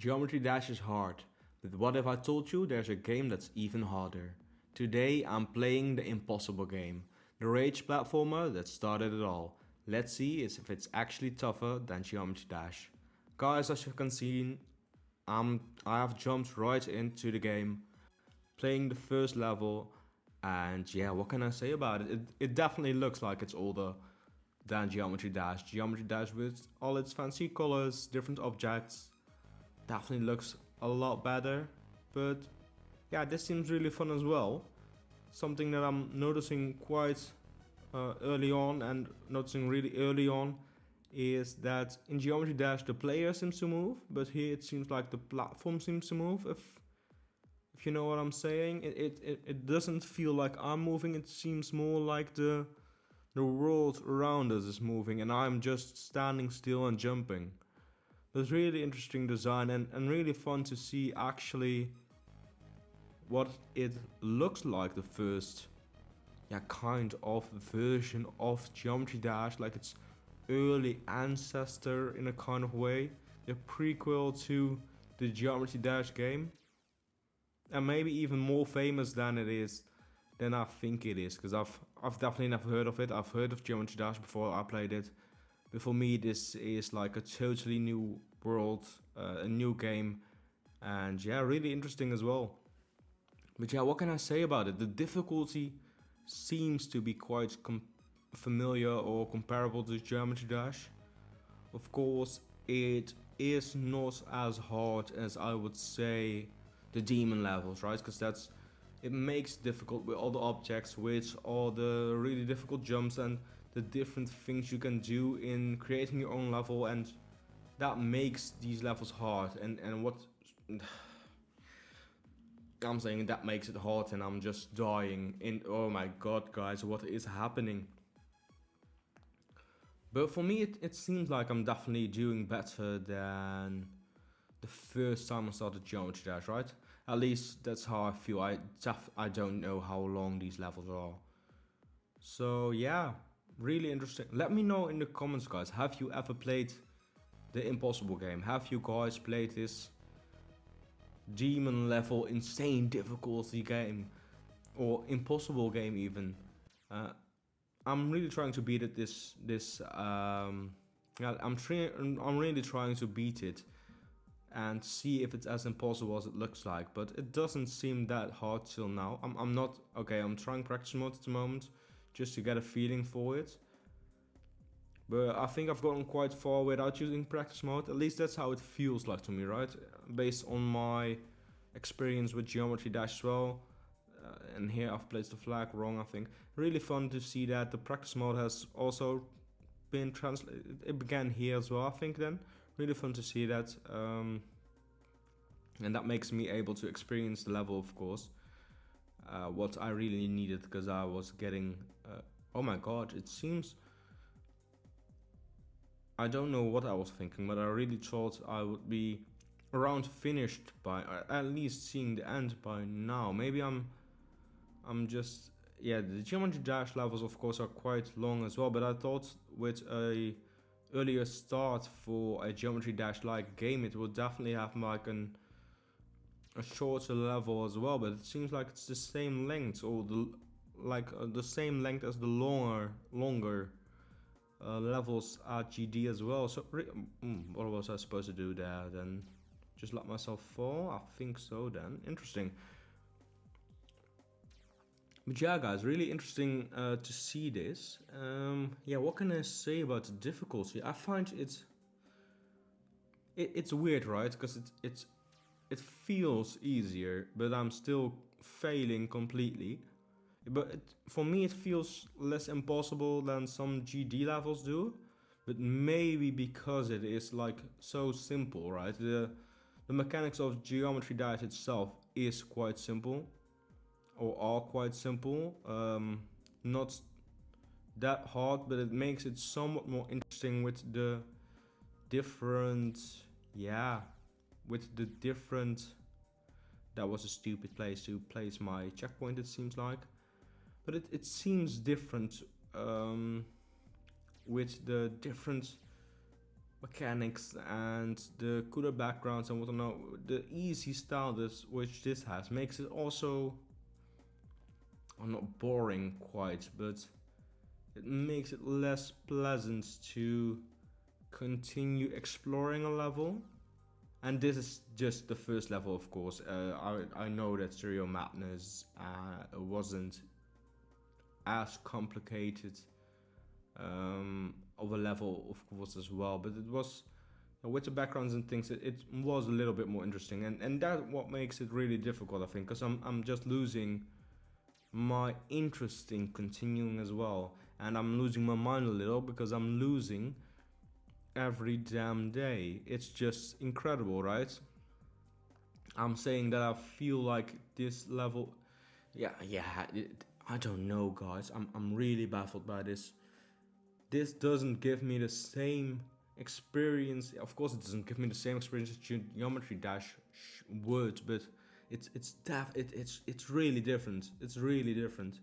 Geometry Dash is hard, but what if I told you there's a game that's even harder? Today I'm playing the impossible game, the rage platformer that started it all. Let's see if it's actually tougher than Geometry Dash. Guys, as you can see, I have jumped right into the game, playing the first level, and yeah, what can I say about it? It definitely looks like it's older than Geometry Dash. Geometry Dash with all its fancy colors, different objects, definitely looks a lot better. But yeah, this seems really fun as well. Something that I'm noticing quite early on and noticing really early on is that in Geometry Dash the player seems to move, but here it seems like the platform seems to move. If you know what I'm saying, it doesn't feel like I'm moving. It seems more like the world around us is moving and I'm just standing still and jumping. It's really interesting design and really fun to see actually what it looks like, the first kind of version of Geometry Dash, like its early ancestor in a kind of way, the prequel to the Geometry Dash game, and maybe even more famous than I think it is, because I've definitely never heard of it. I've heard of Geometry Dash before I played it, but for me this is like a totally new world, a new game, and yeah, really interesting as well. But yeah, what can I say about it? The difficulty seems to be quite familiar or comparable to Geometry Dash. Of course, it is not as hard as I would say the demon levels, right? Because it makes it difficult with all the objects, with all the really difficult jumps and the different things you can do in creating your own level, and that makes these levels hard. And what I'm saying, that makes it hard, and I'm just dying. Oh my god, guys, what is happening? But for me, it seems like I'm definitely doing better than the first time I started Geometry Dash, right? At least that's how I feel. I don't know how long these levels are. So yeah, really interesting. Let me know in the comments, guys. Have you ever played the impossible game? Have you guys played this demon level insane difficulty game or impossible game even? I'm really trying to beat it yeah, I'm really trying to beat it and see if it's as impossible as it looks like, but it doesn't seem that hard till now. I'm not okay. I'm trying practice mode at the moment just to get a feeling for it, but I think I've gotten quite far without using practice mode. At least that's how it feels like to me, right? Based on my experience with Geometry Dash as well. And here I've placed the flag wrong, I think. Really fun to see that the practice mode has also been translated. It began here as well, I think, then. Really fun to see that. And that makes me able to experience the level, of course. What I really needed, because I was getting... oh my god, it seems... I don't know what I was thinking, but I really thought I would be around finished by... at least seeing the end by now. Maybe I'm just... yeah, the Geometry Dash levels, of course, are quite long as well, but I thought with a earlier start for a Geometry Dash like game, it would definitely have like a shorter level as well, but it seems like it's the same length, or the same length as the longer levels at GD as well. So what was I supposed to do there then? Just let myself fall? I think so then. Interesting. But yeah, guys, really interesting to see this. Yeah, what can I say about the difficulty? I find it's weird, right? Because it feels easier, but I'm still failing completely. But for me, it feels less impossible than some GD levels do. But maybe because it is like so simple, right? The mechanics of Geometry Dash itself is quite simple, or are quite simple. Not that hard, but it makes it somewhat more interesting with the different, that was a stupid place to place my checkpoint, it seems like. But it seems different with the different mechanics and the cooler backgrounds and whatnot, the easy style which this has makes it also, well, not boring quite, but it makes it less pleasant to continue exploring a level. And this is just the first level, of course. I know that Serial Madness wasn't as complicated of a level, of course, as well, but it was, with the backgrounds and things, it was a little bit more interesting, and that's what makes it really difficult, I think, because I'm just losing my interest in continuing as well, and I'm losing my mind a little because I'm losing every damn day. It's just incredible, right? I'm saying that I feel like this level, I don't know, guys. I'm really baffled by this. This doesn't give me the same experience. Of course, it doesn't give me the same experience as Geometry Dash would, but it's really different. It's really different.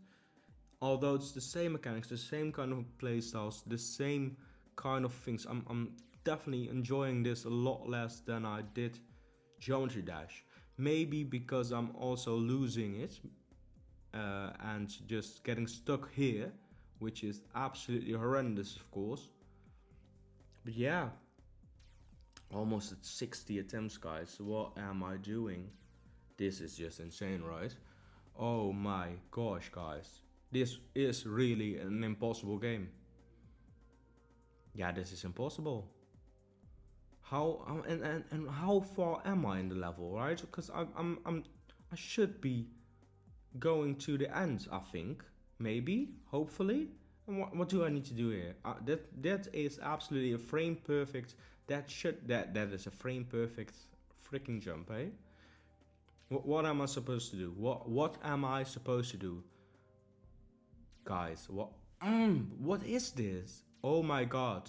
Although it's the same mechanics, the same kind of playstyles, the same kind of things, I'm definitely enjoying this a lot less than I did Geometry Dash. Maybe because I'm also losing it and just getting stuck here, which is absolutely horrendous, of course. But yeah, almost at 60 attempts, guys. What am I doing? This is just insane, right? Oh my gosh, guys. This is really an impossible game. Yeah, this is impossible. How and how far am I in the level, right? Because I should be going to the end, I think. Maybe, hopefully. And what do I need to do here? That is absolutely a frame perfect. That is a frame perfect freaking jump, eh? What am I supposed to do? What am I supposed to do, guys? What is this? Oh my god!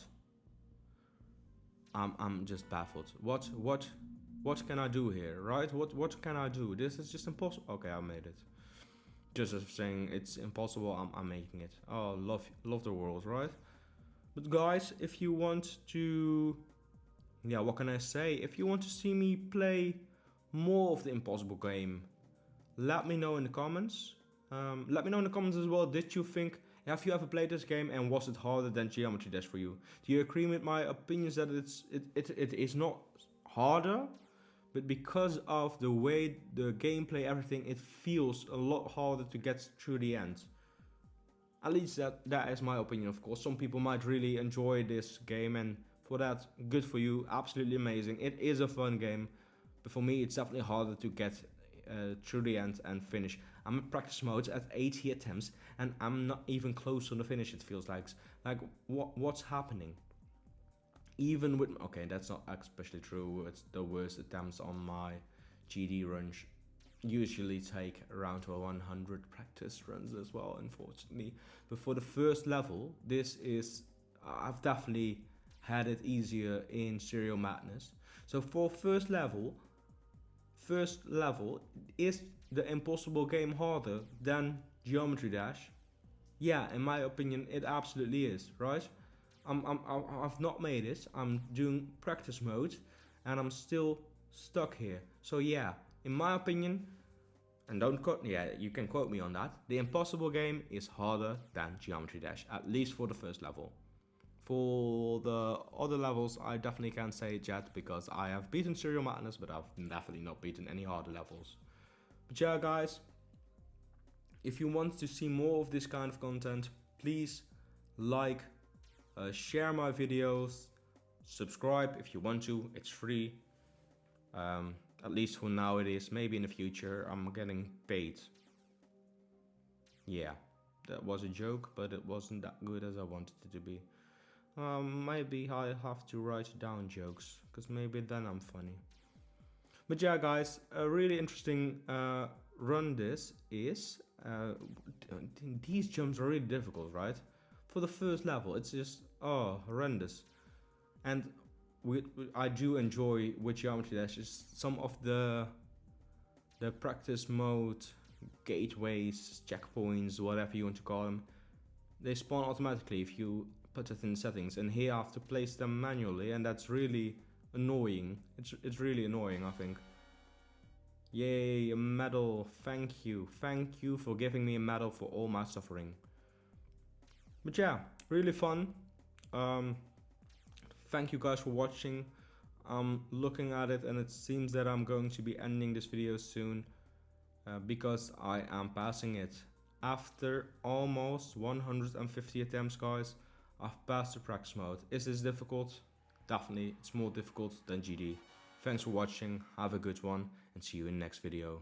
I'm just baffled. What can I do here, right? What can I do? This is just impossible. Okay, I made it. Just as saying it's impossible, I'm making it. Oh, love the world, right? But guys, if you want to, yeah, what can I say? If you want to see me play more of the impossible game, let me know in the comments. Let me know in the comments as well. Did you think? Have you ever played this game and was it harder than Geometry Dash for you? Do you agree with my opinions that it is not harder? But because of the way the gameplay, everything, it feels a lot harder to get through the end. At least that is my opinion, of course. Some people might really enjoy this game, and for that, good for you. Absolutely amazing. It is a fun game, but for me, it's definitely harder to get through the end and finish. I'm in practice mode at 80 attempts, and I'm not even close on the finish. It feels like what's happening? Even with, okay, that's not especially true. It's the worst attempts on my GD runs usually take around 100 practice runs as well, unfortunately. But for the first level, this is, I've definitely had it easier in Serial Madness. So for first level, is the impossible game harder than Geometry Dash? Yeah, in my opinion, it absolutely is, right? I've not made it. I'm doing practice mode, and I'm still stuck here. So yeah, in my opinion, and don't quote, yeah, you can quote me on that. The impossible game is harder than Geometry Dash, at least for the first level. For the other levels, I definitely can't say it yet because I have beaten Serial Madness, but I've definitely not beaten any harder levels. But yeah, guys, if you want to see more of this kind of content, please like, share my videos, subscribe if you want to, it's free. At least for now it is. Maybe in the future I'm getting paid. Yeah, that was a joke, but it wasn't that good as I wanted it to be. Maybe I have to write down jokes, because maybe then I'm funny. But yeah, guys, a really interesting run this is. These jumps are really difficult, right? For the first level, it's just, horrendous. And I do enjoy with Geometry Dash is some of the practice mode gateways, checkpoints, whatever you want to call them. They spawn automatically if you put it in settings, and here I have to place them manually, and that's really annoying. It's really annoying, I think. Yay, a medal. Thank you for giving me a medal for all my suffering. But yeah, really fun. Thank you guys for watching. I'm looking at it and it seems that I'm going to be ending this video soon, because I am passing it. After almost 150 attempts, guys, I've passed the practice mode. Is this difficult? Definitely, it's more difficult than GD. Thanks for watching, have a good one, and see you in the next video.